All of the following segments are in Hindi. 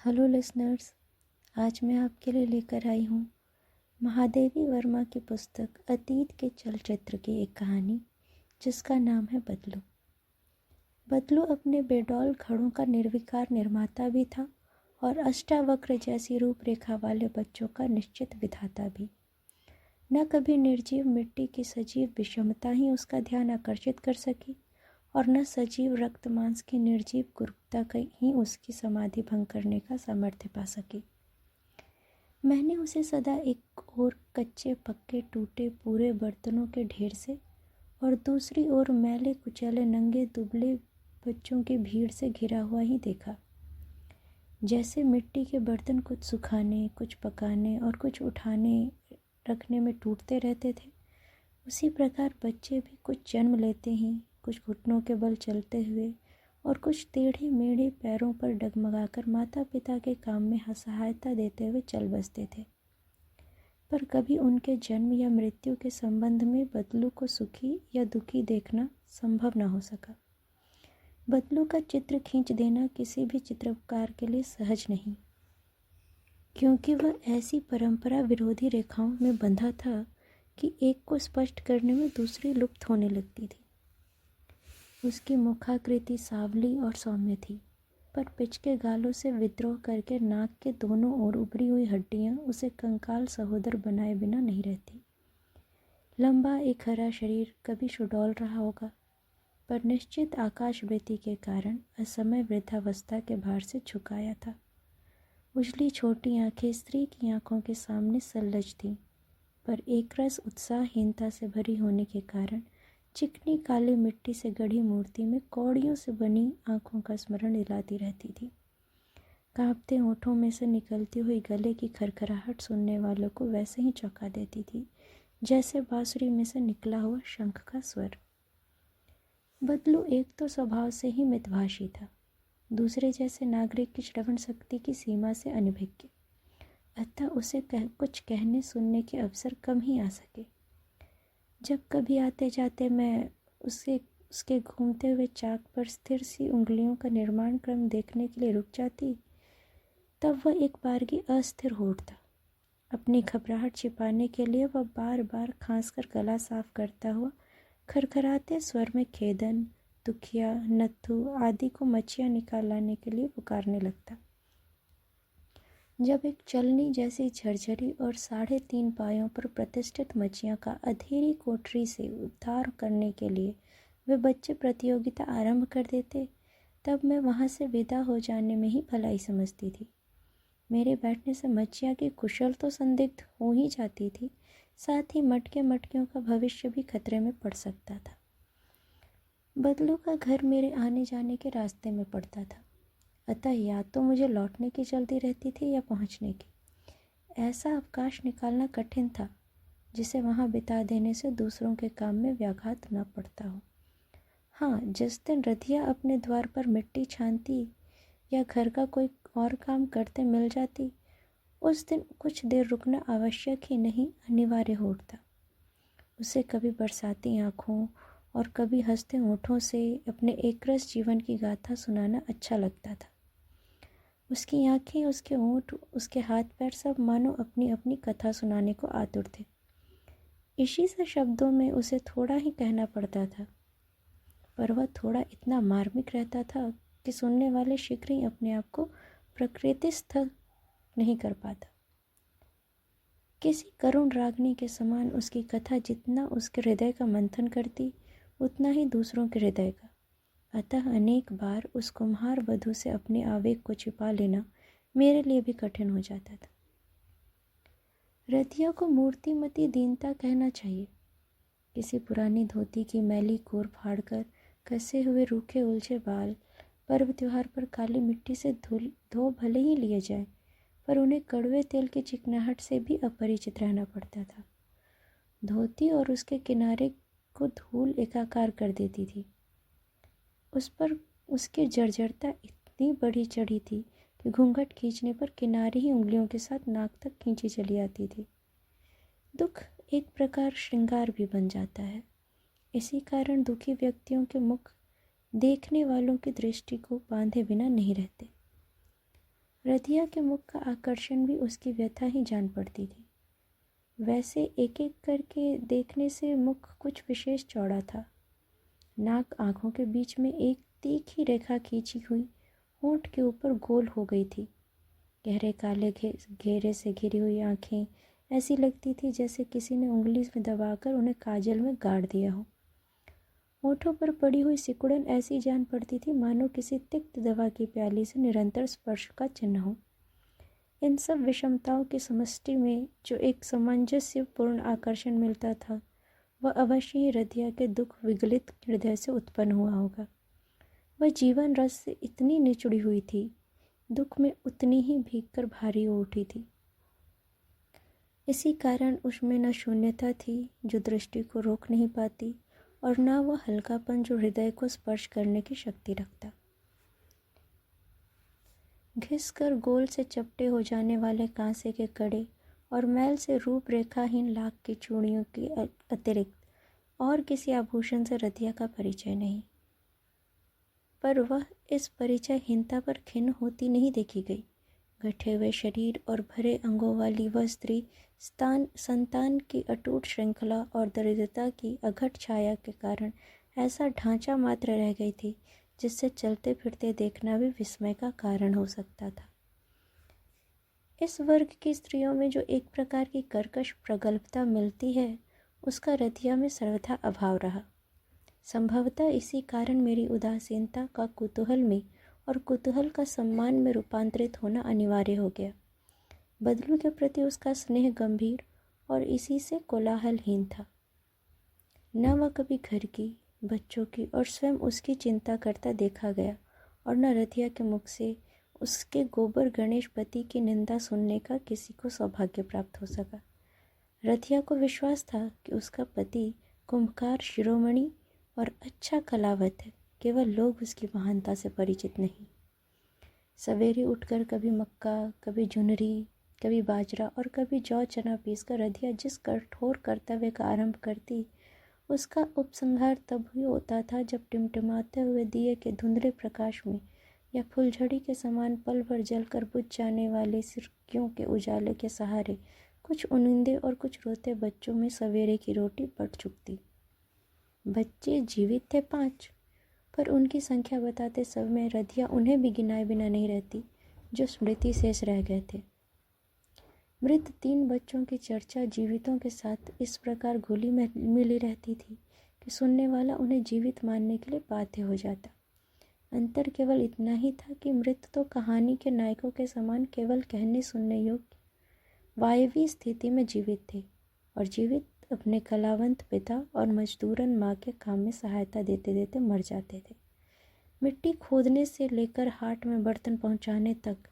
हेलो लिसनर्स, आज मैं आपके लिए लेकर आई हूँ महादेवी वर्मा की पुस्तक अतीत के चलचित्र की एक कहानी जिसका नाम है बदलू। बदलू अपने बेडौल घड़ों का निर्विकार निर्माता भी था और अष्टावक्र जैसी रूपरेखा वाले बच्चों का निश्चित विधाता भी। न कभी निर्जीव मिट्टी की सजीव विषमता ही उसका ध्यान आकर्षित कर सकी और न सजीव रक्त मांस की निर्जीव गुरुता ही उसकी समाधि भंग करने का सामर्थ्य पा सकी। मैंने उसे सदा एक ओर कच्चे पक्के टूटे पूरे बर्तनों के ढेर से और दूसरी ओर मैले कुचैले नंगे दुबले बच्चों की भीड़ से घिरा हुआ ही देखा। जैसे मिट्टी के बर्तन कुछ सुखाने, कुछ पकाने और कुछ उठाने रखने में टूटते रहते थे, उसी प्रकार बच्चे भी कुछ जन्म लेते ही कुछ घुटनों के बल चलते हुए और कुछ टेढ़े मेढ़े पैरों पर डगमगाकर माता पिता के काम में सहायता देते हुए चल बसते थे। पर कभी उनके जन्म या मृत्यु के संबंध में बदलू को सुखी या दुखी देखना संभव न हो सका। बदलू का चित्र खींच देना किसी भी चित्रकार के लिए सहज नहीं, क्योंकि वह ऐसी परंपरा विरोधी रेखाओं में बंधा था कि एक को स्पष्ट करने में दूसरी लुप्त होने लगती थी। उसकी मुखाकृति सावली और सौम्य थी, पर पिचके गालों से विद्रोह करके नाक के दोनों ओर उभरी हुई हड्डियां उसे कंकाल सहोदर बनाए बिना नहीं रहती। लंबा एक हरा शरीर कभी सुडौल रहा होगा, पर निश्चित आकाशवृत्ति के कारण असमय वृद्धावस्था के भार से झुकाया था। उजली छोटी आंखें स्त्री की आंखों के सामने सल्लज थीं, पर एकरस उत्साहहीनता से भरी होने के कारण चिकनी काली मिट्टी से गढ़ी मूर्ति में कौड़ियों से बनी आंखों का स्मरण दिलाती रहती थी। कांपते होठों में से निकलती हुई गले की खरखराहट सुनने वालों को वैसे ही चौंका देती थी जैसे बांसुरी में से निकला हुआ शंख का स्वर। बदलू एक तो स्वभाव से ही मितभाषी था, दूसरे जैसे नागरिक की श्रवण शक्ति की सीमा से अनभिज्ञ, अतः उसे कुछ कहने सुनने के अवसर कम ही आ सके। जब कभी आते जाते मैं उसके घूमते हुए चाक पर स्थिर सी उंगलियों का निर्माण क्रम देखने के लिए रुक जाती, तब वह एक बारगी अस्थिर हो उठता। अपनी घबराहट छिपाने के लिए वह बार बार खांसकर गला साफ करता हुआ खरखराते स्वर में खेदन, दुखिया, नत्थु आदि को मच्छियाँ निकाल लाने के लिए पुकारने लगता। जब एक चलनी जैसी झरझरी और 3.5 पायों पर प्रतिष्ठित मच्छियाँ का अधेरी कोठरी से उद्धार करने के लिए वे बच्चे प्रतियोगिता आरंभ कर देते, तब मैं वहाँ से विदा हो जाने में ही भलाई समझती थी। मेरे बैठने से मच्छियाँ की कुशल तो संदिग्ध हो ही जाती थी, साथ ही मटके मटकियों का भविष्य भी खतरे में पड़ सकता था। बदलू का घर मेरे आने जाने के रास्ते में पड़ता था, अतः या तो मुझे लौटने की जल्दी रहती थी या पहुंचने की। ऐसा अवकाश निकालना कठिन था जिसे वहां बिता देने से दूसरों के काम में व्याघात न पड़ता हो। हाँ, जिस दिन रधिया अपने द्वार पर मिट्टी छानती या घर का कोई और काम करते मिल जाती, उस दिन कुछ देर रुकना आवश्यक ही नहीं अनिवार्य हो उठता। उसे कभी बरसाती आँखों और कभी हंसते होठों से अपने एकरस जीवन की गाथा सुनाना अच्छा लगता था। उसकी आंखें, उसके होंठ, उसके हाथ पैर सब मानो अपनी अपनी कथा सुनाने को आतुर थे। इसी से शब्दों में उसे थोड़ा ही कहना पड़ता था, पर वह थोड़ा इतना मार्मिक रहता था कि सुनने वाले शीघ्र ही अपने आप को प्रकृतिस्थ नहीं कर पाता। किसी करुण रागनी के समान उसकी कथा जितना उसके हृदय का मंथन करती, उतना ही दूसरों के हृदय का। अतः अनेक बार उस कुम्हार वधू से अपने आवेग को छिपा लेना मेरे लिए भी कठिन हो जाता था। रतिया को मूर्तिमती दीनता कहना चाहिए। किसी पुरानी धोती की मैली कोर फाड़कर कसे हुए रूखे उलझे बाल पर्व त्योहार पर काली मिट्टी से धो भले ही लिए जाए, पर उन्हें कड़वे तेल की चिकनाहट से भी अपरिचित रहना पड़ता था। धोती और उसके किनारे को धूल एकाकार कर देती थी। उस पर उसकी जर्जरता इतनी बड़ी चढ़ी थी कि घूंघट खींचने पर किनारे ही उंगलियों के साथ नाक तक खींची चली आती थी। दुख एक प्रकार श्रृंगार भी बन जाता है। इसी कारण दुखी व्यक्तियों के मुख देखने वालों की दृष्टि को बांधे बिना नहीं रहते। रधिया के मुख का आकर्षण भी उसकी व्यथा ही जान पड़ती थी। वैसे एक एक करके देखने से मुख कुछ विशेष चौड़ा था। नाक आंखों के बीच में एक तीखी रेखा खींची हुई, होंठ के ऊपर गोल हो गई थी। गहरे काले घेरे से घिरी हुई आंखें ऐसी लगती थी जैसे किसी ने उंगली में दबाकर उन्हें काजल में गाड़ दिया हो। होठों पर पड़ी हुई सिकुड़न ऐसी जान पड़ती थी मानो किसी तिक्त दवा की प्याली से निरंतर स्पर्श का चिन्ह हो। इन सब विषमताओं की समष्टि में जो एक सामंजस्यपूर्ण आकर्षण मिलता था, वह अवश्य ही रधिया के दुख विगलित हृदय से उत्पन्न हुआ होगा। वह जीवन रस से इतनी निचुड़ी हुई थी, दुख में उतनी ही भीगकर भारी हो उठी थी। इसी कारण उसमें न शून्यता थी जो दृष्टि को रोक नहीं पाती, और न वह हल्कापन जो हृदय को स्पर्श करने की शक्ति रखता। घिसकर गोल से चपटे हो जाने वाले कांसे के कड़े और मैल से रूपरेखाहीन लाख की चूड़ियों के अतिरिक्त और किसी आभूषण से रधिया का परिचय नहीं। पर वह इस परिचयहीनता पर खिन्न होती नहीं देखी गई। गठे हुए शरीर और भरे अंगों वाली वह स्त्री संतान की अटूट श्रृंखला और दरिद्रता की अघट छाया के कारण ऐसा ढांचा मात्र रह गई थी जिससे चलते फिरते देखना भी विस्मय का कारण हो सकता था। इस वर्ग की स्त्रियों में जो एक प्रकार की कर्कश प्रगल्भता मिलती है, उसका रधिया में सर्वथा अभाव रहा। संभवतः इसी कारण मेरी उदासीनता का कुतूहल में और कुतूहल का सम्मान में रूपांतरित होना अनिवार्य हो गया। बदलू के प्रति उसका स्नेह गंभीर और इसी से कोलाहलहीन था। न वह कभी घर की, बच्चों की और स्वयं उसकी चिंता करता देखा गया, और न रधिया के मुख से उसके गोबर गणेश पति की निंदा सुनने का किसी को सौभाग्य प्राप्त हो सका। रधिया को विश्वास था कि उसका पति कुंभकार शिरोमणि और अच्छा कलावत है, केवल लोग उसकी महानता से परिचित नहीं। सवेरे उठकर कभी मक्का, कभी जुनरी, कभी बाजरा और कभी जौ चना पीसकर रधिया जिस कठोर कर्तव्य का आरंभ करती, उसका उपसंहार तब ही होता था जब टिमटिमाते हुए दिए के धुंधले प्रकाश में या फुलझड़ी के समान पल भर जलकर बुझ जाने वाले सिरकियों के उजाले के सहारे कुछ उनिंदे और कुछ रोते बच्चों में सवेरे की रोटी पट चुकती। बच्चे जीवित थे 5, पर उनकी संख्या बताते समय रधिया उन्हें भी गिनाए बिना नहीं रहती जो स्मृति शेष रह गए थे। मृत 3 बच्चों की चर्चा जीवितों के साथ इस प्रकार घुली मिली रहती थी कि सुनने वाला उन्हें जीवित मानने के लिए बाध्य हो जाता। अंतर केवल इतना ही था कि मृत तो कहानी के नायकों के समान केवल कहने सुनने योग्य वायवी स्थिति में जीवित थे, और जीवित अपने कलावंत पिता और मजदूरन माँ के काम में सहायता देते देते मर जाते थे। मिट्टी खोदने से लेकर हाट में बर्तन पहुँचाने तक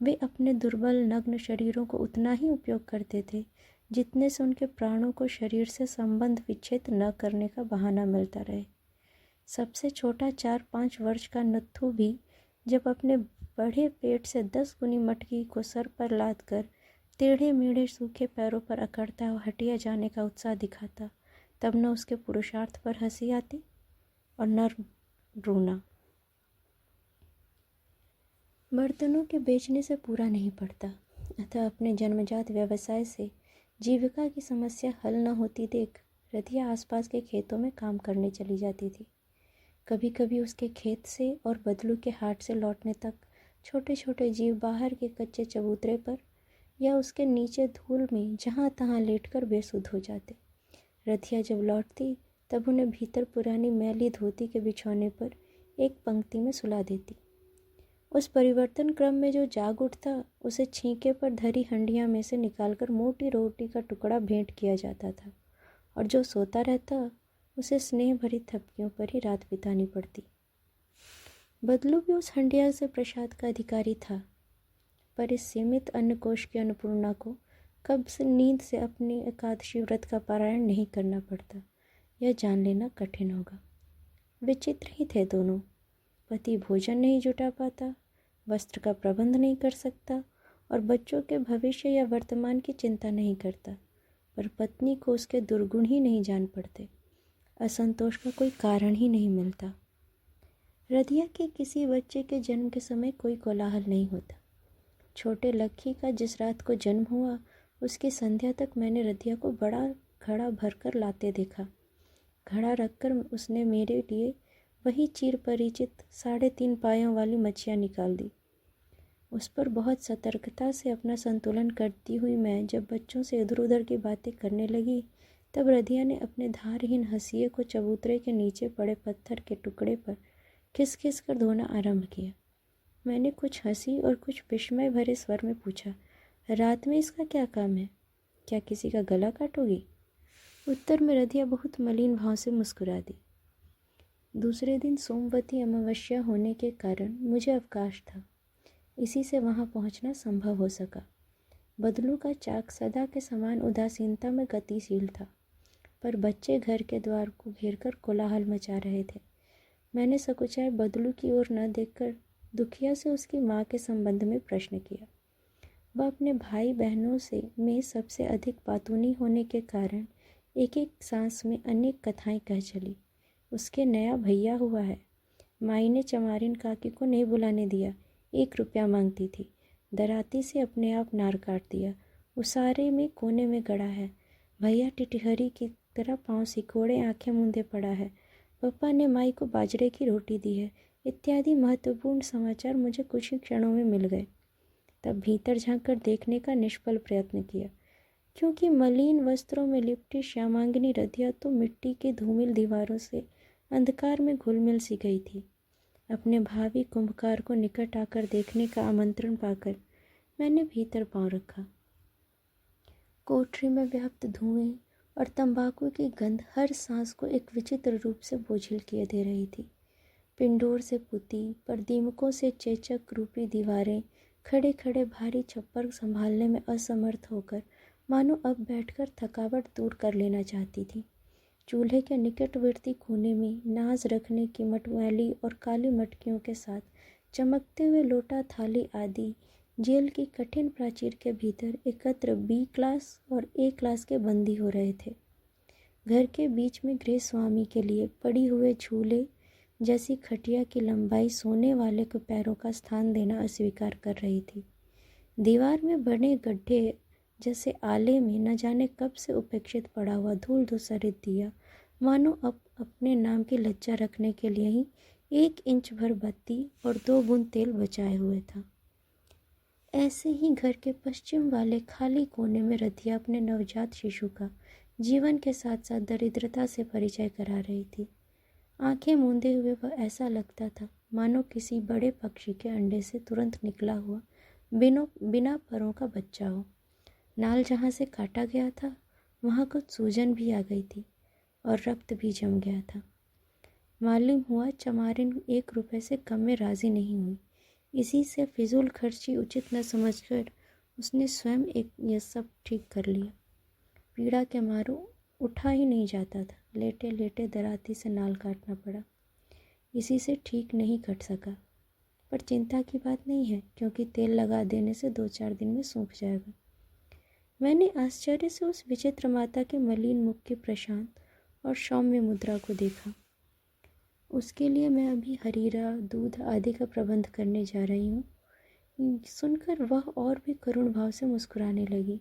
वे अपने दुर्बल नग्न शरीरों को उतना ही उपयोग करते थे जितने से उनके प्राणों को शरीर से संबंध विच्छेद न करने का बहाना मिलता रहे। सबसे छोटा 4-5 वर्ष का नत्थू भी जब अपने बड़े पेट से 10 गुनी मटकी को सर पर लाद कर टेढ़े मेढ़े सूखे पैरों पर अकड़ता और हटिया जाने का उत्साह दिखाता, तब न उसके पुरुषार्थ पर हंसी आती और न रोना। बर्तनों के बेचने से पूरा नहीं पड़ता, अतः अपने जन्मजात व्यवसाय से जीविका की समस्या हल न होती देख रधिया आसपास के खेतों में काम करने चली जाती थी। कभी कभी उसके खेत से और बदलू के हाट से लौटने तक छोटे छोटे जीव बाहर के कच्चे चबूतरे पर या उसके नीचे धूल में जहाँ तहाँ लेटकर बेसुध हो जाते। रधिया जब लौटती तब उन्हें भीतर पुरानी मैली धोती के बिछौने पर एक पंक्ति में सुला देती। उस परिवर्तन क्रम में जो जाग उठता, उसे छींके पर धरी हंडिया में से निकालकर मोटी रोटी का टुकड़ा भेंट किया जाता था, और जो सोता रहता उसे स्नेह भरी थपकियों पर ही रात बितानी पड़ती। बदलू भी उस हंडिया से प्रसाद का अधिकारी था, पर इस सीमित अन्नकोश की अन्नपूर्णा को कब से नींद से अपने एकादशी व्रत का पारायण नहीं करना पड़ता, यह जान लेना कठिन होगा। विचित्र ही थे दोनों। पति भोजन नहीं जुटा पाता, वस्त्र का प्रबंध नहीं कर सकता और बच्चों के भविष्य या वर्तमान की चिंता नहीं करता, पर पत्नी को उसके दुर्गुण ही नहीं जान पड़ते। असंतोष का कोई कारण ही नहीं मिलता। रधिया के किसी बच्चे के जन्म के समय कोई कोलाहल नहीं होता। छोटे लक्की का जिस रात को जन्म हुआ उसकी संध्या तक मैंने रधिया को बड़ा घड़ा भरकर लाते देखा। घड़ा रखकर उसने मेरे लिए वही चिर परिचित 3.5 पायों वाली मच्छियाँ निकाल दी। उस पर बहुत सतर्कता से अपना संतुलन करती हुई मैं जब बच्चों से इधर उधर की बातें करने लगी तब रधिया ने अपने धारहीन हंसिए को चबूतरे के नीचे पड़े पत्थर के टुकड़े पर खिस कर धोना आरंभ किया। मैंने कुछ हंसी और कुछ विस्मय भरे स्वर में पूछा, रात में इसका क्या काम है? क्या किसी का गला काटोगी? उत्तर में रधिया बहुत मलिन भाव से मुस्कुरा दी। दूसरे दिन सोमवती अमावस्या होने के कारण मुझे अवकाश था। इसी से वहां पहुंचना संभव हो सका। बदलू का चाक सदा के समान उदासीनता में गतिशील था, पर बच्चे घर के द्वार को घेरकर कोलाहल मचा रहे थे। मैंने सकुचाए बदलू की ओर न देखकर दुखिया से उसकी माँ के संबंध में प्रश्न किया। वह अपने भाई बहनों में सबसे अधिक बातूनी होने के कारण एक एक सांस में अनेक कथाएं कह चली। उसके नया भैया हुआ है। माई ने चमारिन काकी को नहीं बुलाने दिया, 1 रुपया मांगती थी। दराती से अपने आप नार काट दिया। उसारे में कोने में गड़ा है। भैया टिटहरी की तरह पाँव सिकोड़े आंखें मूंदे पड़ा है। पापा ने माई को बाजरे की रोटी दी है। इत्यादि महत्वपूर्ण समाचार मुझे कुछ ही क्षणों में मिल गए। तब भीतर झांककर देखने का निष्फल प्रयत्न किया, क्योंकि मलिन वस्त्रों में लिपटी श्यामांगिनी रधिया तो मिट्टी की धूमिल दीवारों से अंधकार में घुल-मिल सी गई थी। अपने भावी कुंभकार को निकट आकर देखने का आमंत्रण पाकर मैंने भीतर पांव रखा। कोठरी में व्याप्त धुएं और तंबाकू की गंध हर सांस को एक विचित्र रूप से बोझिल किए दे रही थी। पिंडोर से पुती पर दीमकों से चेचक रूपी दीवारें खड़े खड़े भारी छप्पर संभालने में असमर्थ होकर मानो अब बैठकर थकावट दूर कर लेना चाहती थी। चूल्हे के निकटवर्ती कोने में नाज रखने की मटमैली और काली मटकियों के साथ चमकते हुए लोटा थाली आदि जेल की कठिन प्राचीर के भीतर एकत्र बी क्लास और ए क्लास के बंदी हो रहे थे। घर के बीच में गृह स्वामी के लिए पड़ी हुए झूले जैसी खटिया की लंबाई सोने वाले को पैरों का स्थान देना अस्वीकार कर रही थी। दीवार में बने गड्ढे जैसे आले में न जाने कब से उपेक्षित पड़ा हुआ धूल धूसरित दिया मानो अब अपने नाम की लज्जा रखने के लिए ही 1 इंच भर बत्ती और 2 बूंद तेल बचाए हुए था। ऐसे ही घर के पश्चिम वाले खाली कोने में रधिया अपने नवजात शिशु का जीवन के साथ साथ दरिद्रता से परिचय करा रही थी। आंखें मूंदे हुए वह ऐसा लगता था मानो किसी बड़े पक्षी के अंडे से तुरंत निकला हुआ बिना परों का बच्चा हो। नाल जहाँ से काटा गया था वहाँ कुछ सूजन भी आ गई थी और रक्त भी जम गया था। मालूम हुआ चमारिन 1 रुपये से कम में राजी नहीं हुई। इसी से फिजूल खर्ची उचित न समझकर उसने स्वयं यह सब ठीक कर लिया। पीड़ा के मारो उठा ही नहीं जाता था। लेटे लेटे दराती से नाल काटना पड़ा। इसी से ठीक नहीं कट सका, पर चिंता की बात नहीं है, क्योंकि तेल लगा देने से 2-4 दिन में सूख जाएगा। मैंने आश्चर्य से उस विचित्र माता के मलिन मुख की प्रशांत और सौम्य मुद्रा को देखा। उसके लिए मैं अभी हरीरा दूध आदि का प्रबंध करने जा रही हूँ। सुनकर वह और भी करुण भाव से मुस्कुराने लगी।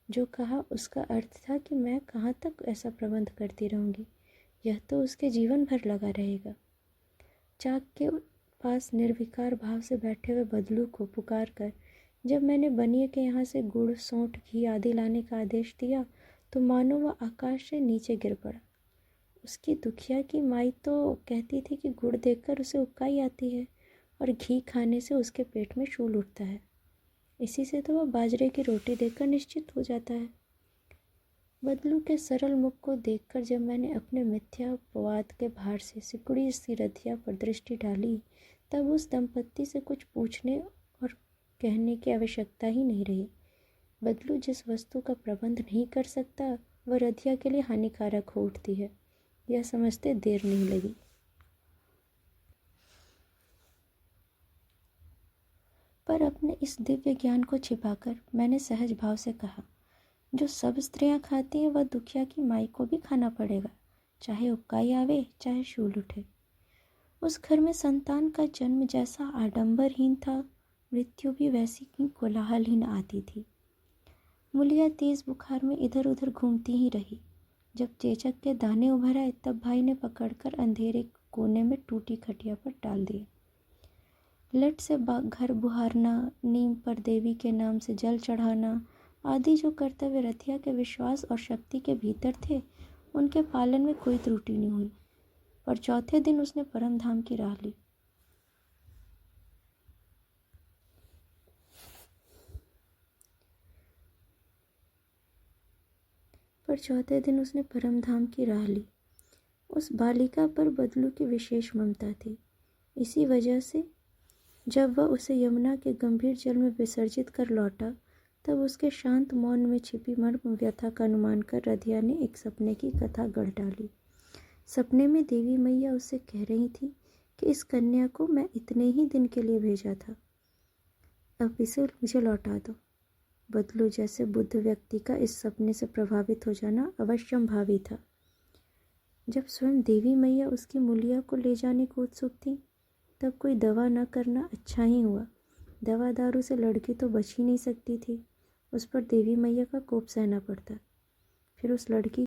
जो कहा उसका अर्थ था कि मैं कहाँ तक ऐसा प्रबंध करती रहूँगी, यह तो उसके जीवन भर लगा रहेगा। चाक के पास निर्विकार भाव से बैठे हुए बदलू को पुकार कर जब मैंने बनिए के यहाँ से गुड़, सौंठ, घी आदि लाने का आदेश दिया तो मानो वह आकाश से नीचे गिर पड़ा। उसकी दुखिया की माई तो कहती थी कि गुड़ देखकर उसे उबकाई आती है और घी खाने से उसके पेट में शूल उठता है। इसी से तो वह बाजरे की रोटी देखकर निश्चित हो जाता है। बदलू के सरल मुख को देखकर जब मैंने अपने मिथ्यापवाद के भार से सिकुड़ी सी रधिया पर दृष्टि डाली तब उस दंपत्ति से कुछ पूछने और कहने की आवश्यकता ही नहीं रही। बदलू जिस वस्तु का प्रबंध नहीं कर सकता वह रधिया के लिए हानिकारक हो उठती है, यह समझते देर नहीं लगी। पर अपने इस दिव्य ज्ञान को छिपाकर मैंने सहज भाव से कहा, जो सब स्त्रियां खाती हैं वह दुखिया की माई को भी खाना पड़ेगा, चाहे उबकाई आवे चाहे शूल उठे। उस घर में संतान का जन्म जैसा आडंबरहीन था मृत्यु भी वैसी की कोलाहलहीन आती थी। मूलिया तेज बुखार में इधर उधर घूमती ही रही। जब चेचक के दाने उभर आए तब भाई ने पकड़कर अंधेरे कोने में टूटी खटिया पर डाल दिया। लट से घर बुहारना, नीम पर देवी के नाम से जल चढ़ाना आदि जो कर्तव्य रथिया के विश्वास और शक्ति के भीतर थे, उनके पालन में कोई त्रुटि नहीं हुई। पर चौथे दिन उसने परम धाम की राह ली। उस बालिका पर बदलू की विशेष ममता थी। इसी वजह से जब वह उसे यमुना के गंभीर जल में विसर्जित कर लौटा, तब उसके शांत मौन में छिपी मर्म व्यथा का अनुमान कर रधिया ने एक सपने की कथा गढ़ डाली। सपने में देवी मैया उससे कह रही थी कि इस कन्या को मैं इतने ही दिन के लिए भेजा था, अब इसे मुझे लौटा दो। बदलू जैसे बुद्ध व्यक्ति का इस सपने से प्रभावित हो जाना अवश्यंभावी था। जब स्वयं देवी मैया उसकी मूलिया को ले जाने को उत्सुक थी, तब कोई दवा न करना अच्छा ही हुआ। दवा दारू से लड़की तो बच ही नहीं सकती थी, उस पर देवी मैया का कोप सहना पड़ता। फिर उस लड़की